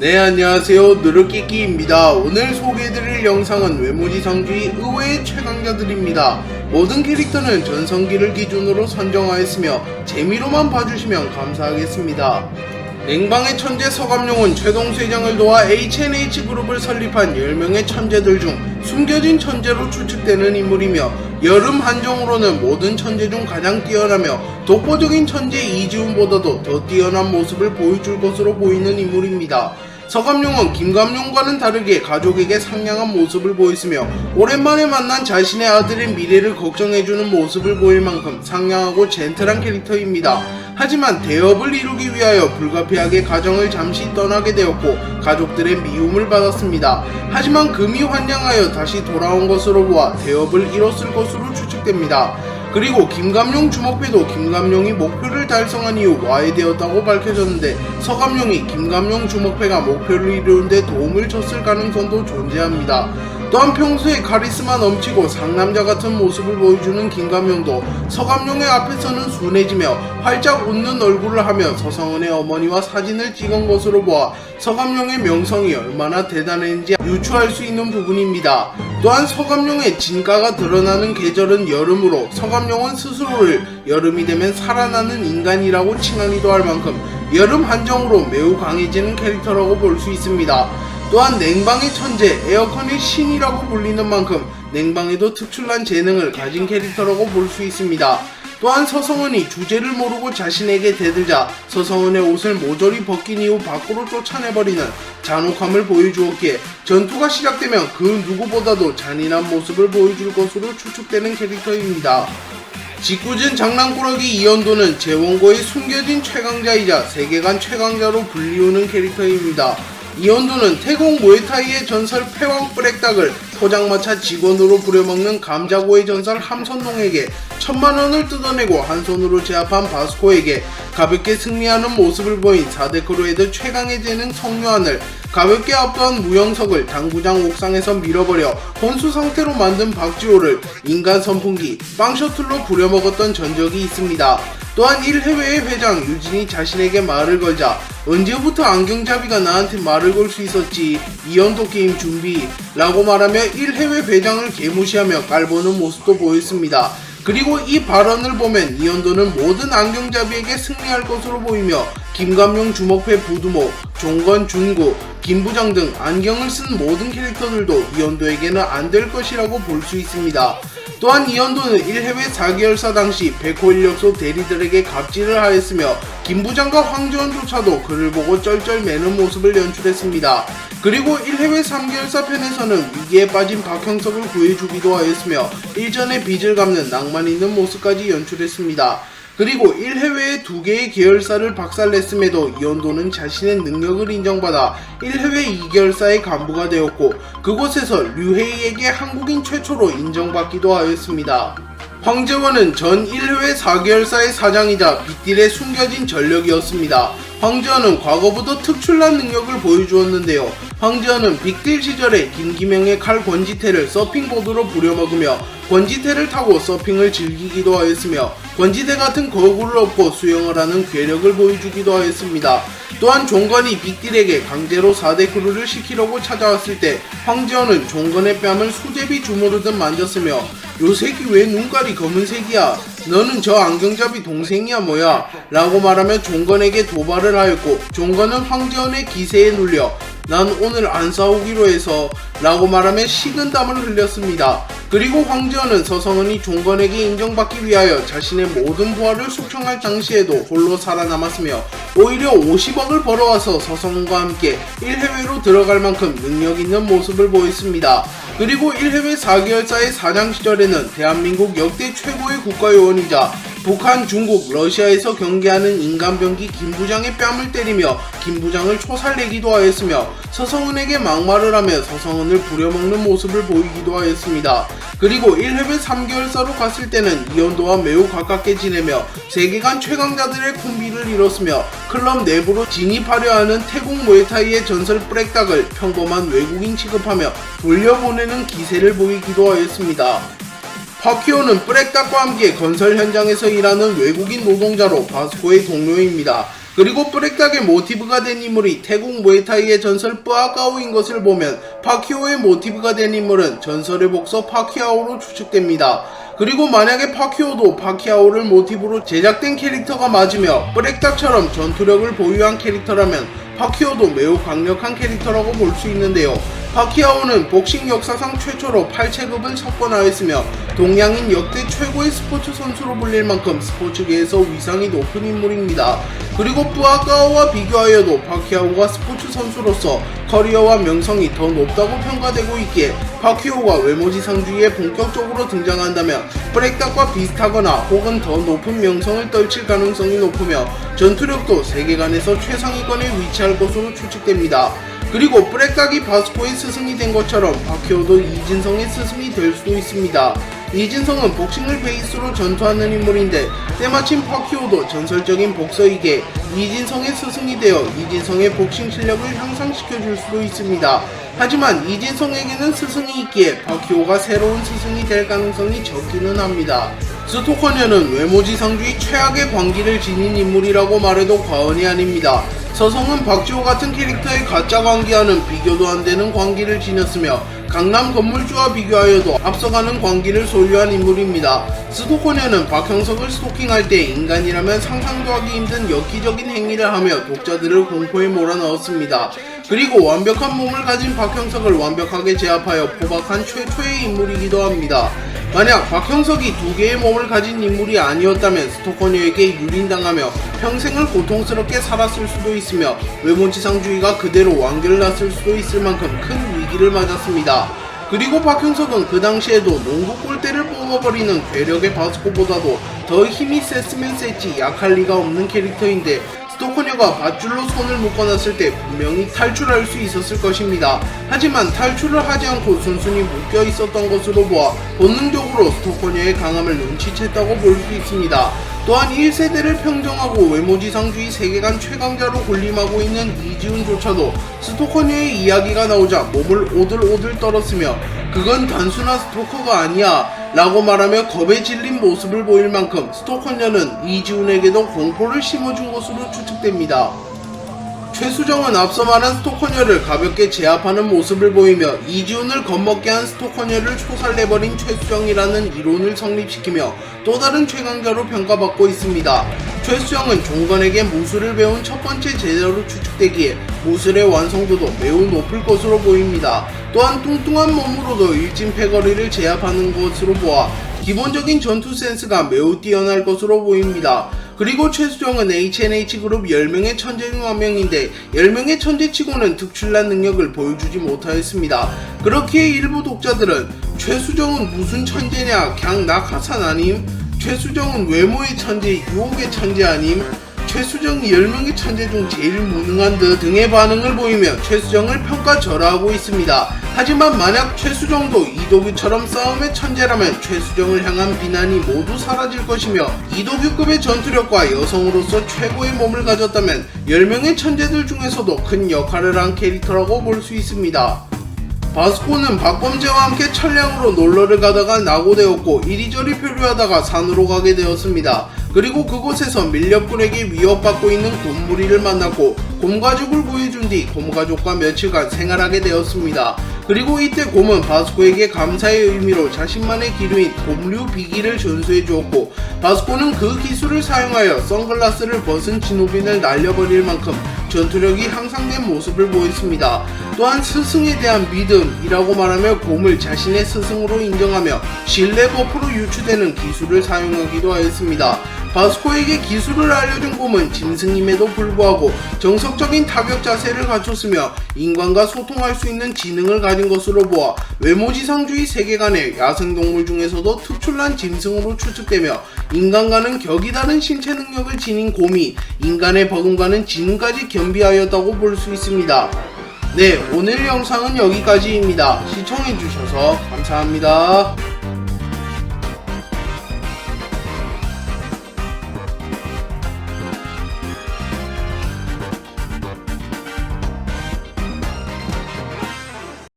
네, 안녕하세요. 누르끼끼입니다. 오늘 소개해드릴 영상은 외모지상주의 의외의 최강자들입니다. 모든 캐릭터는 전성기를 기준으로 선정하였으며 재미로만 봐주시면 감사하겠습니다. 냉방의 천재 서감룡은 최동수회장을 도와 HNH그룹을 설립한 10명의 천재들 중 숨겨진 천재로 추측되는 인물이며 여름 한정으로는 모든 천재 중 가장 뛰어나며 독보적인 천재 이지훈보다도 더 뛰어난 모습을 보여줄 것으로 보이는 인물입니다. 서감룡은 김감룡과는 다르게 가족에게 상냥한 모습을 보였으며 오랜만에 만난 자신의 아들의 미래를 걱정해주는 모습을 보일 만큼 상냥하고 젠틀한 캐릭터입니다. 하지만 대업을 이루기 위하여 불가피하게 가정을 잠시 떠나게 되었고 가족들의 미움을 받았습니다. 하지만 금이 환영하여 다시 돌아온 것으로 보아 대업을 이뤘을 것으로 추측됩니다. 그리고 김감룡 주먹회도 김감룡이 목표를 달성한 이후 와해되었다고 밝혀졌는데 서감룡이 김감룡 주먹회가 목표를 이루는 데 도움을 줬을 가능성도 존재합니다. 또한 평소에 카리스마 넘치고 상남자 같은 모습을 보여주는 김감룡도 서감룡의 앞에서는 순해지며 활짝 웃는 얼굴을 하며 서성은의 어머니와 사진을 찍은 것으로 보아 서감룡의 명성이 얼마나 대단했는지 유추할 수 있는 부분입니다. 또한 서감룡의 진가가 드러나는 계절은 여름으로 서감룡은 스스로를 여름이 되면 살아나는 인간이라고 칭하기도 할 만큼 여름 한정으로 매우 강해지는 캐릭터라고 볼 수 있습니다. 또한 냉방의 천재, 에어컨의 신이라고 불리는 만큼 냉방에도 특출난 재능을 가진 캐릭터라고 볼 수 있습니다. 또한 서성은이 주제를 모르고 자신에게 대들자 서성은의 옷을 모조리 벗긴 이후 밖으로 쫓아내버리는 잔혹함을 보여주었기에 전투가 시작되면 그 누구보다도 잔인한 모습을 보여줄 것으로 추측되는 캐릭터입니다. 짓궂은 장난꾸러기 이연도는 재원고의 숨겨진 최강자이자 세계관 최강자로 불리우는 캐릭터입니다. 이연도는 태국 무에타이의 전설 패왕 브렉닭을 포장마차 직원으로 부려먹는 감자고의 전설 함선동에게 1000만원을 뜯어내고 한 손으로 제압한 바스코에게 가볍게 승리하는 모습을 보인 4대 크루에드 최강의 재능 성묘한을 가볍게 압도한 무영석을 당구장 옥상에서 밀어버려 혼수 상태로 만든 박지호를 인간 선풍기 빵셔틀로 부려먹었던 전적이 있습니다. 또한 1해외의 회장 유진이 자신에게 말을 걸자 언제부터 안경잡이가 나한테 말을 걸 수 있었지, 이연도 게임 준비 라고 말하며 1해외 회장을 개무시하며 깔보는 모습도 보였습니다. 그리고 이 발언을 보면 이연도는 모든 안경잡이에게 승리할 것으로 보이며 김감룡 주먹회 부두모, 종건 준구, 김부장 등 안경을 쓴 모든 캐릭터들도 이연도에게는 안 될 것이라고 볼 수 있습니다. 또한 이연도는 1해외 4개월사 당시 백호인력소 대리들에게 갑질을 하였으며 김부장과 황지원조차도 그를 보고 쩔쩔매는 모습을 연출했습니다. 그리고 1해외 3개월사 편에서는 위기에 빠진 박형석을 구해주기도 하였으며 일전의 빚을 갚는 낭만 있는 모습까지 연출했습니다. 그리고 1해외의 2개의 계열사를 박살냈음에도 이연도는 자신의 능력을 인정받아 1해외 2계열사의 간부가 되었고 그곳에서 류헤이에게 한국인 최초로 인정받기도 하였습니다. 황재원은 전 1해외 4계열사의 사장이자 빅딜의 숨겨진 전력이었습니다. 황재원은 과거부터 특출난 능력을 보여주었는데요. 황재원은 빅딜 시절에 김기명의 칼 권지태를 서핑보드로 부려먹으며 권지태를 타고 서핑을 즐기기도 하였으며 권지태 같은 거구를 얻고 수영을 하는 괴력을 보여주기도 하였습니다. 또한 종건이 빅딜에게 강제로 4대 크루를 시키려고 찾아왔을 때 황재원은 종건의 뺨을 수제비 주무르듯 만졌으며 요 새끼 왜 눈깔이 검은색이야? 너는 저 안경잡이 동생이야 뭐야? 라고 말하며 종건에게 도발을 하였고 종건은 황재원의 기세에 눌려 난 오늘 안 싸우기로 해서 라고 말하며 식은땀을 흘렸습니다. 그리고 황재원은 서성은이 종건에게 인정받기 위하여 자신의 모든 부하를 숙청할 당시에도 홀로 살아남았으며 오히려 50억을 벌어와서 서성은과 함께 1해외로 들어갈 만큼 능력 있는 모습을 보였습니다. 그리고 1해외 4계열사의 사장 시절에는 대한민국 역대 최고의 국가요원이자 북한, 중국, 러시아에서 경계하는 인간병기 김부장의 뺨을 때리며 김부장을 초살내기도 하였으며 서성은에게 막말을 하며 서성은을 부려먹는 모습을 보이기도 하였습니다. 그리고 1해외 3계열사로 갔을 때는 이연도와 매우 가깝게 지내며 세계관 최강자들의 콤비를 이뤘으며 클럽 내부로 진입하려 하는 태국 무에타이의 전설 브렉닭을 평범한 외국인 취급하며 돌려보내는 기세를 보이기도 하였습니다. 파키오는 브렉닭과 함께 건설 현장에서 일하는 외국인 노동자로 바스코의 동료입니다. 그리고 뿌렉닭의 모티브가 된 인물이 태국 무에타이의 전설 뿌아까오인 것을 보면 파키오의 모티브가 된 인물은 전설의 복서 파키아오로 추측됩니다. 그리고 만약에 파키오도 파키아오를 모티브로 제작된 캐릭터가 맞으며 뿌렉닭처럼 전투력을 보유한 캐릭터라면 파키오도 매우 강력한 캐릭터라고 볼 수 있는데요. 파키아오는 복싱 역사상 최초로 8체급을 석권하였으며 동양인 역대 최고의 스포츠 선수로 불릴 만큼 스포츠계에서 위상이 높은 인물입니다. 그리고 뿌아까오와 비교하여도 파키아오가 스포츠 선수로서 커리어와 명성이 더 높다고 평가되고 있기에 파키아오가 외모지상주의에 본격적으로 등장한다면 뿌렉닭과 비슷하거나 혹은 더 높은 명성을 떨칠 가능성이 높으며 전투력도 세계관에서 최상위권에 위치할 것으로 추측됩니다. 그리고 뿌렉닭이 바스코의 스승이 된 것처럼 파키오도 이진성의 스승이 될 수도 있습니다. 이진성은 복싱을 베이스로 전투하는 인물인데 때마침 파키오도 전설적인 복서이기에 이진성의 스승이 되어 이진성의 복싱 실력을 향상시켜줄 수도 있습니다. 하지만 이진성에게는 스승이 있기에 파키오가 새로운 스승이 될 가능성이 적기는 합니다. 스토커녀는 외모지상주의 최악의 광기를 지닌 인물이라고 말해도 과언이 아닙니다. 서성은 박지호 같은 캐릭터의 가짜 광기와는 비교도 안되는 광기를 지녔으며 강남 건물주와 비교하여도 앞서가는 광기를 소유한 인물입니다. 스토커녀는 박형석을 스토킹할 때 인간이라면 상상도 하기 힘든 엽기적인 행위를 하며 독자들을 공포에 몰아넣었습니다. 그리고 완벽한 몸을 가진 박형석을 완벽하게 제압하여 포박한 최초의 인물이기도 합니다. 만약 박형석이 두 개의 몸을 가진 인물이 아니었다면 스토커녀에게 유린당하며 평생을 고통스럽게 살았을 수도 있으며 외모지상주의가 그대로 완결을 났을 수도 있을 만큼 큰 위기를 맞았습니다. 그리고 박형석은 그 당시에도 농구 골대를 뽑아버리는 괴력의 바스코보다도 더 힘이 셌으면 셌지 약할 리가 없는 캐릭터인데 스토커녀가 밧줄로 손을 묶어놨을 때 분명히 탈출할 수 있었을 것입니다. 하지만 탈출을 하지 않고 순순히 묶여 있었던 것으로 보아 본능적으로 스토커녀의 강함을 눈치챘다고 볼 수 있습니다. 또한 1세대를 평정하고 외모지상주의 세계관 최강자로 군림하고 있는 이지훈조차도 스토커녀의 이야기가 나오자 몸을 오들오들 떨었으며 그건 단순한 스토커가 아니야 라고 말하며 겁에 질린 모습을 보일 만큼 스토커녀는 이지훈에게도 공포를 심어준 것으로 추측됩니다. 최수정은 앞서 말한 스토커녀를 가볍게 제압하는 모습을 보이며 이지훈을 겁먹게 한 스토커녀를 초살내버린 최수정이라는 이론을 성립시키며 또 다른 최강자로 평가받고 있습니다. 최수정은 종건에게 무술을 배운 첫 번째 제자로 추측되기에 무술의 완성도도 매우 높을 것으로 보입니다. 또한 뚱뚱한 몸으로도 일진패거리를 제압하는 것으로 보아 기본적인 전투 센스가 매우 뛰어날 것으로 보입니다. 그리고 최수정은 HNH그룹 10명의 천재 중 한 명인데 10명의 천재치고는 특출난 능력을 보여주지 못하였습니다. 그렇기에 일부 독자들은 최수정은 무슨 천재냐 그냥 낙하산 아님? 최수정은 외모의 천재, 유혹의 천재 아님? 최수정이 10명의 천재 중 제일 무능한 듯 등의 반응을 보이며 최수정을 평가절하하고 있습니다. 하지만 만약 최수정도 이도규처럼 싸움의 천재라면 최수정을 향한 비난이 모두 사라질 것이며 이도규급의 전투력과 여성으로서 최고의 몸을 가졌다면 10명의 천재들 중에서도 큰 역할을 한 캐릭터라고 볼 수 있습니다. 바스코는 박범재와 함께 천량으로 놀러를 가다가 낙오되었고 이리저리 표류하다가 산으로 가게 되었습니다. 그리고 그곳에서 밀렵꾼에게 위협받고 있는 곰무리를 만났고 곰가죽을 구해준 뒤 곰가족과 며칠간 생활하게 되었습니다. 그리고 이때 곰은 바스코에게 감사의 의미로 자신만의 기류인 곰류 비기를 전수해 주었고 바스코는 그 기술을 사용하여 선글라스를 벗은 진호빈을 날려버릴 만큼 전투력이 향상된 모습을 보였습니다. 또한 스승에 대한 믿음이라고 말하며 곰을 자신의 스승으로 인정하며 신뢰 버프로 유추되는 기술을 사용하기도 하였습니다. 바스코에게 기술을 알려준 곰은 짐승임에도 불구하고 정석적인 타격 자세를 갖췄으며 인간과 소통할 수 있는 지능을 가진 것으로 보아 외모지상주의 세계관의 야생동물 중에서도 특출난 짐승으로 추측되며 인간과는 격이 다른 신체 능력을 지닌 곰이 인간의 버금가는 지능까지 겸비하였다고 볼 수 있습니다. 네, 오늘 영상은 여기까지입니다. 시청해주셔서 감사합니다.